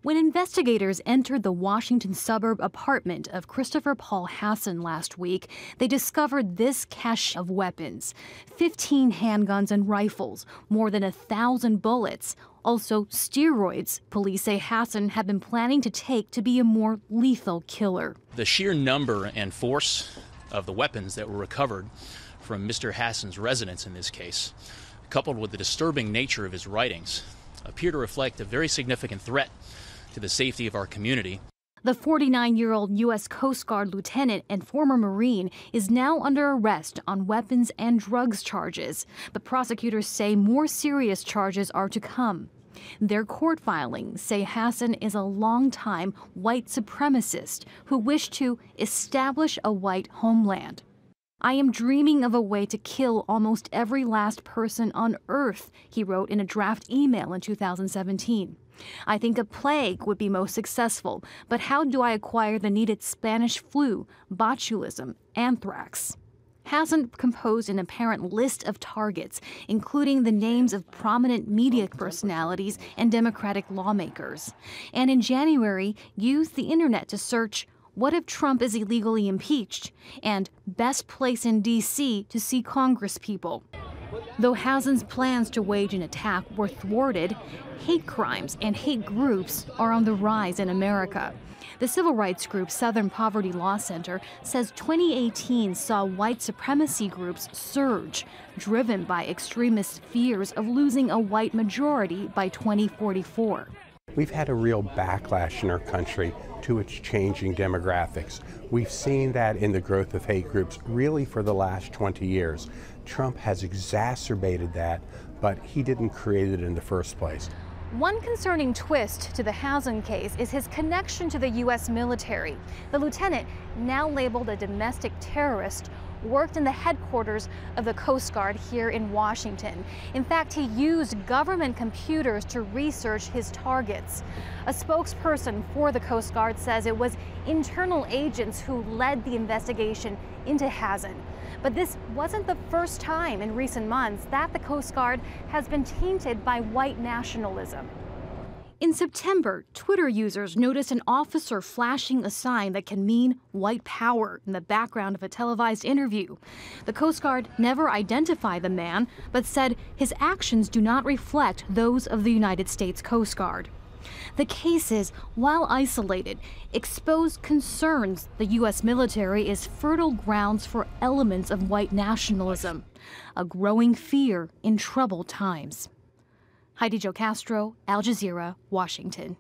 When investigators entered the Washington suburb apartment of Christopher Paul Hassan last week, they discovered this cache of weapons: 15 handguns and rifles, more than 1,000 bullets, also steroids police say Hassan had been planning to take to be a more lethal killer. The sheer number and force of the weapons that were recovered from Mr. Hassan's residence in this case, coupled with the disturbing nature of his writings, appear to reflect a very significant threat to the safety of our community. The 49-year-old U.S. Coast Guard lieutenant and former Marine is now under arrest on weapons and drugs charges, but prosecutors say more serious charges are to come. Their court filings say Hassan is a longtime white supremacist who wished to establish a white homeland. "I am dreaming of a way to kill almost every last person on Earth," he wrote in a draft email in 2017. "I think a plague would be most successful, but how do I acquire the needed Spanish flu, botulism, anthrax?" Hassan composed an apparent list of targets, including the names of prominent media personalities and Democratic lawmakers. And in January, used the internet to search, "What if Trump is illegally impeached?" and "Best place in D.C. to see Congresspeople." Though Hassan's plans to wage an attack were thwarted, hate crimes and hate groups are on the rise in America. The civil rights group Southern Poverty Law Center says 2018 saw white supremacy groups surge, driven by extremist fears of losing a white majority by 2044. We've had a real backlash in our country to its changing demographics. We've seen that in the growth of hate groups really for the last 20 years. Trump has exacerbated that, but he didn't create it in the first place. One concerning twist to the Hassan case is his connection to the U.S. military. The lieutenant, now labeled a domestic terrorist, worked in the headquarters of the Coast Guard here in Washington. In fact, he used government computers to research his targets. A spokesperson for the Coast Guard says it was internal agents who led the investigation into Hassan. But this wasn't the first time in recent months that the Coast Guard has been tainted by white nationalism. In September, Twitter users noticed an officer flashing a sign that can mean white power in the background of a televised interview. The Coast Guard never identified the man, but said his actions do not reflect those of the United States Coast Guard. The cases, while isolated, expose concerns the U.S. military is fertile grounds for elements of white nationalism, a growing fear in troubled times. Heidi Zhou-Castro, Al Jazeera, Washington.